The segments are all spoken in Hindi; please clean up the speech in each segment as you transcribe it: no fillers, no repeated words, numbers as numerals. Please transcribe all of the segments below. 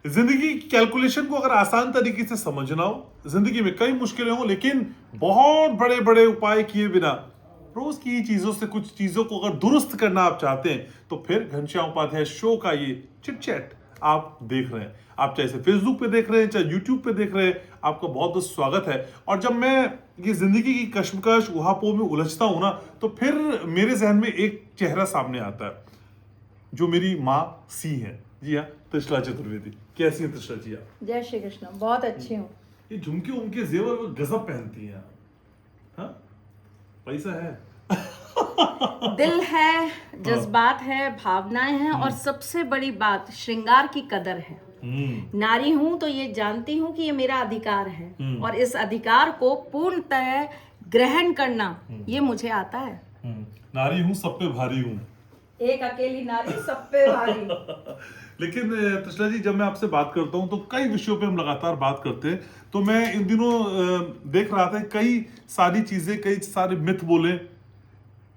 जिंदगी की कैलकुलेशन को अगर आसान तरीके से समझना हो, जिंदगी में कई मुश्किलें हो लेकिन बहुत बड़े बड़े उपाय किए बिना रोज की ही चीजों से कुछ चीजों को अगर दुरुस्त करना आप चाहते हैं तो फिर घनश्याम उपाध्याय शो का ये चिट चैट आप देख रहे हैं। आप चाहे इसे फेसबुक पे देख रहे हैं चाहे यूट्यूब पे देख रहे हैं, आपका बहुत बहुत स्वागत है। और जब मैं ये जिंदगी की कश्मकश उहापोह में उलझता हूं ना तो फिर मेरे जहन में एक चेहरा सामने आता है जो मेरी माँ सी है। जी हाँ, त्रिशला चतुर्वेदी। कैसी हैं त्रिशला जी आप? जय श्री कृष्ण। बहुत अच्छी हूँ। ये झुमके उमके जेवर वो गजब पहनती हैं आप। हाँ, पैसा है। दिल है, जज्बात है, भावनाएं हैं और सबसे बड़ी बात श्रृंगार की कदर है। नारी हूं तो ये जानती हूं कि ये मेरा अधिकार है और इस अधिकार को पूर्णतः ग्रहण करना ये मुझे आता है। नारी हूं सब पे भारी हूं, एक अकेली नारी सब पे भारी। लेकिन त्रिशला जी जब मैं आपसे बात करता हूं तो कई विषयों पे हम लगातार बात करते हैं। तो मैं इन दिनों देख रहा था कई सारी चीजें, कई सारे मिथ बोले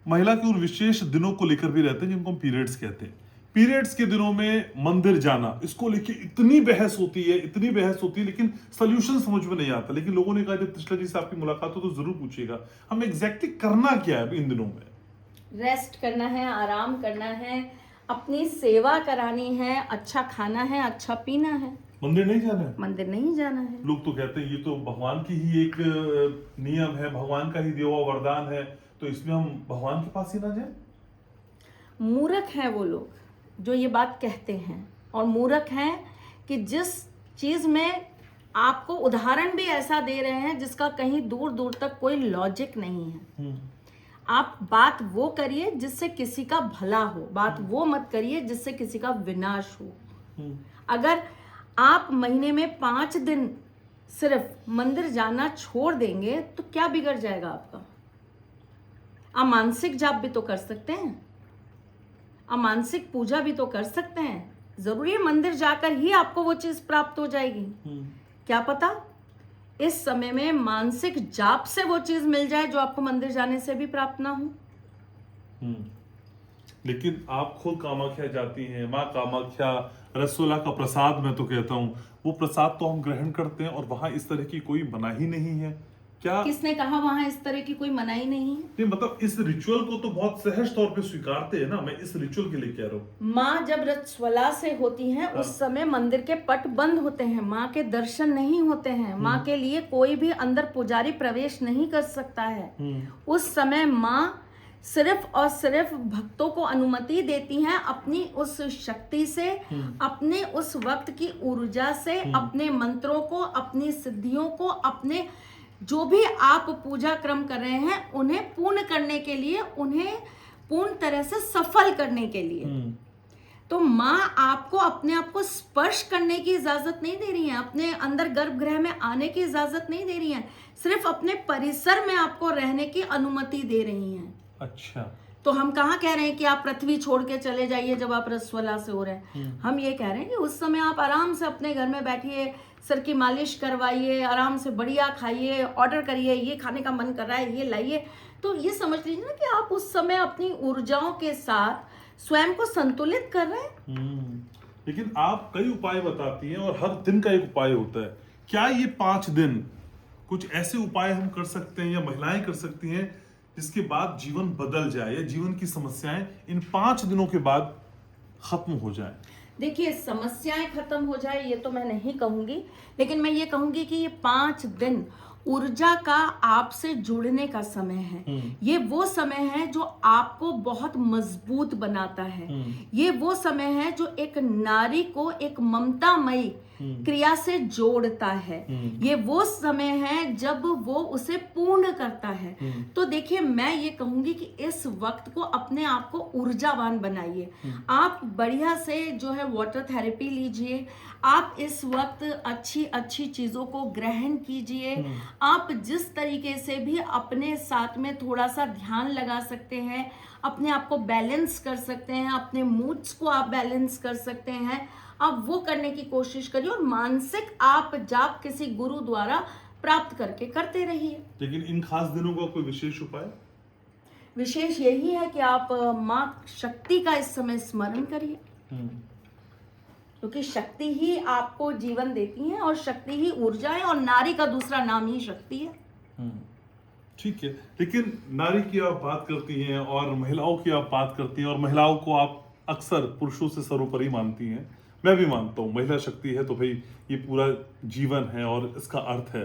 महिला के उन विशेष दिनों को लेकर भी रहते हैं जिनको हम पीरियड्स कहते हैं। पीरियड्स के दिनों में मंदिर जाना, इसको लेके इतनी बहस होती है, इतनी बहस होती है, लेकिन सोल्यूशन समझ में नहीं आता। लेकिन लोगों ने कहा जब त्रिशला जी से आपकी मुलाकात हो तो जरूर पूछिएगा हमें एग्जैक्टली करना क्या है इन दिनों में। रेस्ट करना है, आराम करना है, अपनी सेवा करानी है, अच्छा खाना है, अच्छा पीना है। मंदिर नहीं जाना है, मंदिर नहीं जाना है। लोग तो कहते हैं ये तो भगवान की ही एक नियम है, भगवान का ही दिया हुआ वरदान है, तो इसमें हम भगवान के पास ही ना जाए। मूर्ख हैं वो लोग जो ये बात कहते हैं, और मूर्ख हैं कि जिस चीज में आपको उदाहरण भी ऐसा दे रहे हैं जिसका कहीं दूर दूर तक कोई लॉजिक नहीं है। आप बात वो करिए जिससे किसी का भला हो, बात वो मत करिए जिससे किसी का विनाश हो। अगर आप महीने में 5 दिन सिर्फ मंदिर जाना छोड़ देंगे तो क्या बिगड़ जाएगा आपका? आप मानसिक जाप भी तो कर सकते हैं, आप मानसिक पूजा भी तो कर सकते हैं। जरूरी है मंदिर जाकर ही आपको वो चीज प्राप्त हो जाएगी? क्या पता इस समय में मानसिक जाप से वो चीज मिल जाए जो आपको मंदिर जाने से भी प्राप्त ना हो। लेकिन आप खुद कामाख्या जाती हैं, माँ कामाख्या रसोला का प्रसाद, मैं तो कहता हूँ वो प्रसाद तो हम ग्रहण करते हैं और वहां इस तरह की कोई मनाही नहीं है क्या? किसने कहा वहां इस तरह की कोई मनाही नहीं है? नहीं, मतलब इस रिचुअल को तो बहुत सहज तौर पे स्वीकारते हैं ना, मैं इस रिचुअल के लिए कह रहा हूँ। माँ जब रसवला से होती हैं उस समय मंदिर के पट बंद होते हैं, माँ के दर्शन नहीं होते हैं, माँ के लिए कोई भी अंदर पुजारी प्रवेश नहीं कर सकता है। उस समय माँ सिर्फ और सिर्फ भक्तों को अनुमति देती हैं अपनी उस शक्ति से, अपने उस वक्त की ऊर्जा से, अपने मंत्रों को, अपनी सिद्धियों को, अपने जो भी आप पूजा क्रम कर रहे हैं उन्हें पूर्ण करने के लिए, उन्हें पूर्ण तरह से सफल करने के लिए। तो माँ आपको अपने आप को स्पर्श करने की इजाजत नहीं दे रही है, अपने अंदर गर्भगृह में आने की इजाजत नहीं दे रही है, सिर्फ अपने परिसर में आपको रहने की अनुमति दे रही हैं। अच्छा, तो हम कहाँ कह रहे हैं कि आप पृथ्वी छोड़ के चले जाइए जब आप रसवला से हो रहे हैं। हम ये कह रहे हैं कि उस समय आप आराम से अपने घर में बैठिए, सर की मालिश करवाइए, आराम से बढ़िया खाइए, ऑर्डर करिए, ये खाने का मन कर रहा है ये लाइए। तो ये समझ लीजिए ना कि आप उस समय अपनी ऊर्जाओं के साथ स्वयं को संतुलित कर रहे हैं। लेकिन आप कई उपाय बताती हैं और हर दिन का एक उपाय होता है। क्या ये 5 दिन कुछ ऐसे उपाय हम कर सकते हैं या महिलाएं कर सकती हैं जिसके बाद जीवन बदल जाए या जीवन की समस्याएं इन 5 दिनों के बाद खत्म हो जाए? देखिए, समस्याएं खत्म हो जाए ये तो मैं नहीं कहूंगी, लेकिन मैं ये कहूंगी कि ये 5 दिन ऊर्जा का आपसे जुड़ने का समय है। ये वो समय है जो आपको बहुत मजबूत बनाता है। ये वो समय है जो एक नारी को एक ममतामयी क्रिया से जोड़ता है। ये वो समय है जब वो उसे पूर्ण करता है। तो देखिए, मैं ये कहूंगी कि इस वक्त को अपने आप को ऊर्जावान बनाइए। आप बढ़िया से जो है वाटर थेरेपी लीजिए, आप इस वक्त अच्छी अच्छी चीजों को ग्रहण कीजिए। आप जिस तरीके से भी अपने साथ में थोड़ा सा ध्यान लगा सकते हैं, अपने आप को बैलेंस कर सकते हैं, अपने मूड्स को आप बैलेंस कर सकते हैं, आप वो करने की कोशिश करिए। और मानसिक आप जाप किसी गुरु द्वारा प्राप्त करके करते रहिए। लेकिन इन खास दिनों का कोई विशेष उपाय? विशेष यही है कि आप माँ शक्ति का इस समय स्मरण करिए। क्योंकि शक्ति ही आपको जीवन देती है और शक्ति ही ऊर्जा है और नारी का दूसरा नाम ही शक्ति है। ठीक है, लेकिन नारी की आप बात करती हैं और महिलाओं की आप बात करती हैं और महिलाओं को आप अक्सर पुरुषों से सर्वोपरि मानती हैं। मैं भी मानता हूँ, महिला शक्ति है तो भाई ये पूरा जीवन है और इसका अर्थ है।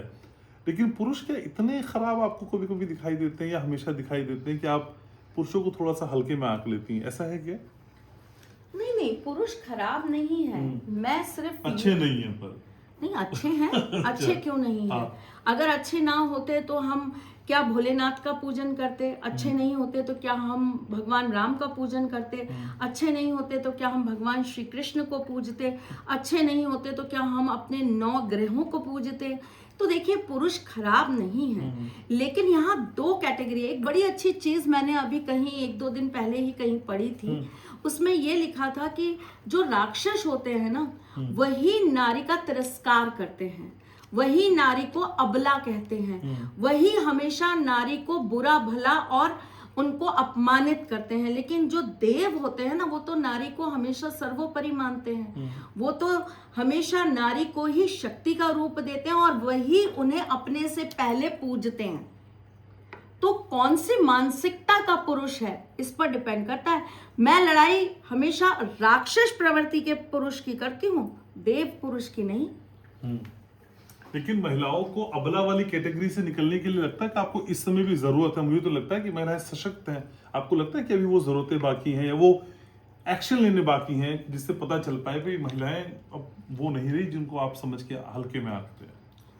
लेकिन पुरुष क्या इतने खराब आपको कभी कभी दिखाई देते हैं या हमेशा दिखाई देते हैं कि आप पुरुषों को थोड़ा सा हल्के में आंक लेती हैं? ऐसा है क्या? नहीं नहीं, पुरुष खराब नहीं है, मैं सिर्फ अच्छे नहीं है पर नहीं, अच्छे हैं, अच्छे क्यों नहीं है? अगर अच्छे ना होते तो हम क्या भोलेनाथ का पूजन करते? अच्छे नहीं होते तो क्या हम भगवान राम का पूजन करते? अच्छे नहीं होते तो क्या हम भगवान श्री कृष्ण को पूजते? अच्छे नहीं होते तो क्या हम अपने 9 ग्रहों को पूजते? तो देखिए, पुरुष खराब नहीं है, लेकिन यहाँ 2 कैटेगरी है। एक बड़ी अच्छी चीज मैंने अभी कहीं 1-2 दिन पहले ही कहीं पढ़ी थी, उसमें ये लिखा था कि जो राक्षस होते हैं ना, वही नारी का तिरस्कार करते हैं, वही नारी को अबला कहते हैं, वही हमेशा नारी को बुरा भला और उनको अपमानित करते हैं। लेकिन जो देव होते हैं ना, वो तो नारी को हमेशा सर्वोपरि मानते हैं, वो तो हमेशा नारी को ही शक्ति का रूप देते हैं और वही उन्हें अपने से पहले पूजते हैं। तो कौन सी मानसिकता का पुरुष है, इस पर डिपेंड करता है। मैं लड़ाई हमेशा राक्षस प्रवृत्ति के पुरुष की करती हूँ, देव पुरुष की नहीं। लेकिन महिलाओं को अबला वाली कैटेगरी से निकलने के लिए लगता है कि आपको इस समय भी जरूरत है। मुझे तो लगता है कि महिलाएं सशक्त हैं। आपको लगता है कि अभी वो जरूरतें बाकी हैं या वो एक्शन लेने बाकी हैं जिससे पता चल पाए कि महिलाएं अब वो नहीं रही जिनको आप समझ के हल्के में आते हैं?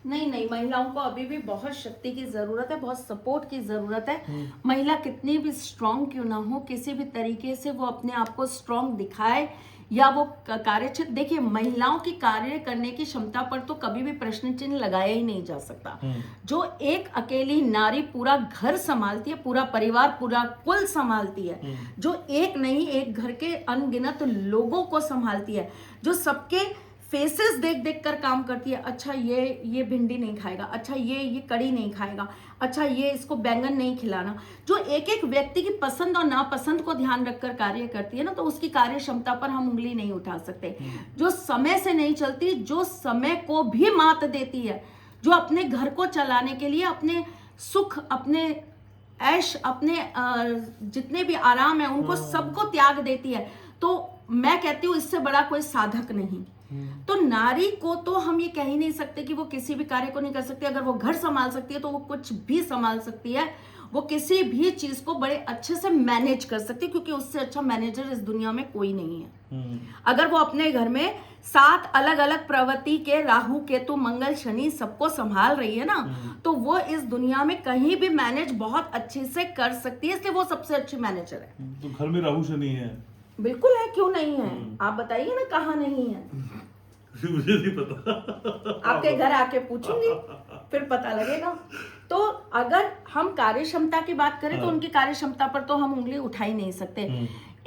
नहीं नहीं, महिलाओं को अभी भी बहुत शक्ति की जरूरत है, बहुत सपोर्ट की जरूरत है। महिला कितनी भी स्ट्रांग क्यों ना हो, किसी भी तरीके से वो अपने आप को स्ट्रांग दिखाए या वो कार्य क्षेत्र, देखिए महिलाओं की कार्य करने की क्षमता पर तो कभी भी प्रश्न चिन्ह लगाया ही नहीं जा सकता। जो एक अकेली नारी पूरा घर संभालती है, पूरा परिवार, पूरा कुल संभालती है, जो एक नहीं एक घर के अनगिनत लोगों को संभालती है, जो सबके फेसेस देख देख कर काम करती है। अच्छा ये भिंडी नहीं खाएगा, अच्छा ये कड़ी नहीं खाएगा, अच्छा ये इसको बैंगन नहीं खिलाना। जो एक एक व्यक्ति की पसंद और नापसंद को ध्यान रखकर कार्य करती है ना, तो उसकी कार्य क्षमता पर हम उंगली नहीं उठा सकते। जो समय से नहीं चलती, जो समय को भी मात देती है, जो अपने घर को चलाने के लिए अपने सुख, अपने ऐश, अपने जितने भी आराम है उनको सबको त्याग देती है, तो मैं कहती हूँ इससे बड़ा कोई साधक नहीं। तो नारी को तो हम ये कह ही नहीं सकते कि वो किसी भी कार्य को नहीं कर सकती। अगर वो घर संभाल सकती है तो वो कुछ भी संभाल सकती है, वो किसी भी चीज को बड़े अच्छे से मैनेज कर सकती है, क्योंकि उससे अच्छा मैनेजर इस दुनिया में कोई नहीं है। अगर वो अपने घर में 7 अलग अलग प्रवृत्ति के राहु केतु मंगल शनि सबको संभाल रही है ना, तो वो इस दुनिया में कहीं भी मैनेज बहुत अच्छे से कर सकती है, इसलिए वो सबसे अच्छी मैनेजर है। तो घर में राहु शनि है? बिल्कुल है, क्यों नहीं है? आप बताइए ना कहाँ नहीं है। मुझे नहीं पता, आपके घर आके पूछूंगी फिर पता लगेगा। तो अगर हम कार्य क्षमता की बात करें तो उनकी कार्य क्षमता पर तो हम उंगली उठा ही नहीं सकते।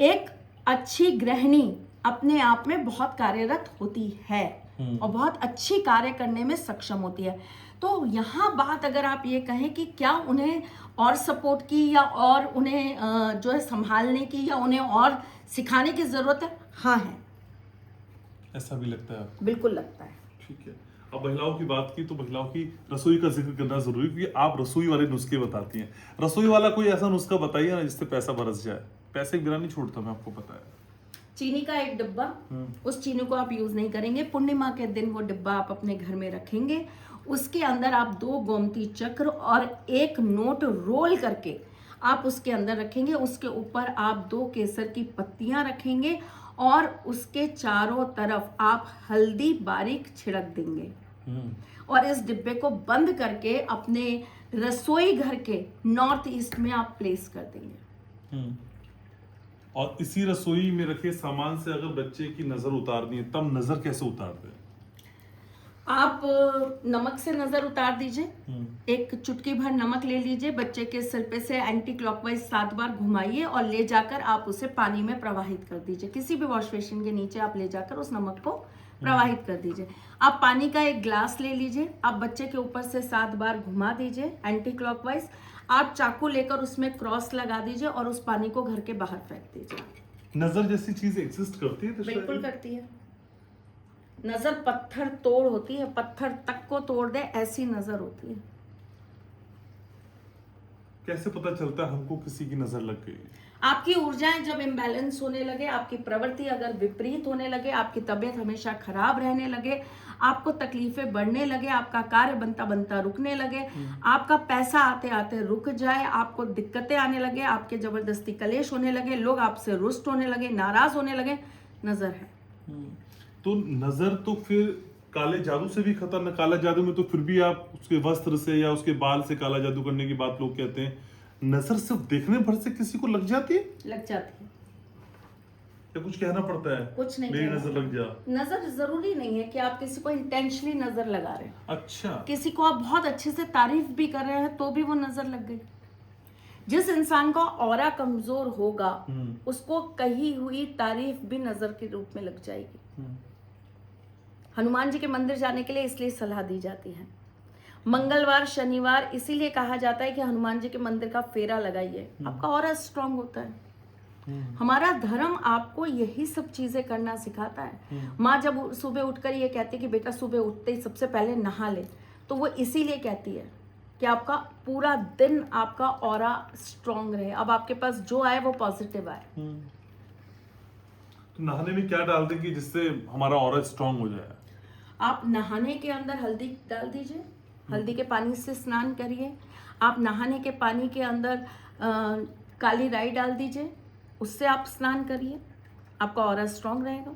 एक अच्छी गृहिणी अपने आप में बहुत कार्यरत होती है और बहुत अच्छी कार्य करने में सक्षम होती है। तो यहाँ बात अगर आप ये कहें कि क्या उन्हें और सपोर्ट की या और उन्हें जो है संभालने की या उन्हें और सिखाने की जरूरत है, हाँ है। ऐसा भी लगता है आपको? बिल्कुल लगता है। ठीक है, अब महिलाओं की बात की तो महिलाओं की रसोई का जिक्र करना जरूरी, क्योंकि आप रसोई वाले नुस्खे बताती हैं। रसोई वाला कोई ऐसा नुस्खा बताइए ना जिससे पैसा बरस जाए। पैसे के बिना नहीं छोड़ता मैं, आपको पता है। चीनी का एक डिब्बा, उस चीनी को आप यूज नहीं करेंगे, पूर्णिमा के दिन वो डिब्बा आप अपने घर में रखेंगे, उसके अंदर आप 2 गोमती चक्र और 1 नोट रोल करके आप उसके अंदर रखेंगे। उसके ऊपर आप 2 केसर की पत्तियां रखेंगे और उसके चारों तरफ आप हल्दी बारीक छिड़क देंगे और इस डिब्बे को बंद करके अपने रसोई घर के नॉर्थ ईस्ट में आप प्लेस कर देंगे। और इसी रसोई में रखे सामान से अगर बच्चे की नजर उतारनी है, तब नजर कैसे उतारते हैं? आप नमक से नजर उतार दीजिए। एक चुटकी भर नमक ले लीजिए, बच्चे के सिर पे से एंटी क्लॉकवाइज 7 बार घुमाइए और ले जाकर आप उसे पानी में प्रवाहित कर दीजिए। किसी भी वॉश बेसिन के नीचे आप ले जाकर उस नमक को प्रवाहित कर दीजिए। आप पानी का एक ग्लास ले लीजिए, आप बच्चे के ऊपर से 7 बार घुमा दीजिए एंटी क्लॉकवाइज। आप चाकू लेकर उसमें क्रॉस लगा दीजिए और उस पानी को घर के बाहर फेंक दीजिए। नजर जैसी चीज एग्जिस्ट करती है? बिल्कुल करती है। नजर पत्थर तोड़ होती है, पत्थर तक को तोड़ दे ऐसी नजर होती है। कैसे पता चलता है हमको किसी की नजर लग गई? आपकी ऊर्जाएं जब इम्बैलेंस होने लगे, आपकी प्रवृत्ति अगर विपरीत होने लगे, आपकी तबीयत हमेशा खराब रहने लगे, आपको तकलीफें बढ़ने लगे, आपका कार्य बनता बनता रुकने लगे, आपका पैसा आते आते रुक जाए, आपको दिक्कतें आने लगे, आपके जबरदस्ती कलेश होने लगे, लोग आपसे रुष्ट होने लगे, नाराज होने लगे, नजर है। तो नजर तो फिर काले जादू से भी खतरनाक। काला जादू में तो फिर भी आप उसके वस्त्र से या उसके बाल से काला जादू करने की बात लोग कहते हैं। नजर सिर्फ देखने भर से किसी को लग जाती है? लग जाती है। या कुछ कहना पड़ता है? कुछ नहीं मेरी कहना। नजर लग जा। नजर जरूरी नहीं है कि आप किसी को इंटेंशनली नजर लगा रहे हैं। अच्छा। किसी को आप बहुत अच्छे से तारीफ भी कर रहे हैं तो भी वो नजर लग गई। जिस इंसान का ऑरा कमजोर होगा उसको कही हुई तारीफ भी नजर के रूप में लग जाएगी। हनुमान जी के मंदिर जाने के लिए इसलिए सलाह दी जाती है। मंगलवार शनिवार इसीलिए कहा जाता है कि हनुमान जी के मंदिर का फेरा लगाइए, आपका ऑरा स्ट्रांग होता है। हमारा धर्म आपको यही सब चीजें करना सिखाता है। माँ जब सुबह उठकर ये कहती है कि बेटा सुबह उठते ही सबसे पहले नहा ले, तो वो इसीलिए कहती है कि आपका पूरा दिन आपका ऑरा स्ट्रांग रहे, अब आपके पास जो आए वो पॉजिटिव आए। तो नहाने में क्या डाल दें कि जिससे हमारा ऑरा स्ट्रांग हो जाए? आप नहाने के अंदर हल्दी डाल दीजिए, हल्दी के पानी से स्नान करिए। आप नहाने के पानी के अंदर काली राई डाल दीजिए, उससे आप स्नान करिए, आपका ऑरा स्ट्रांग रहेगा।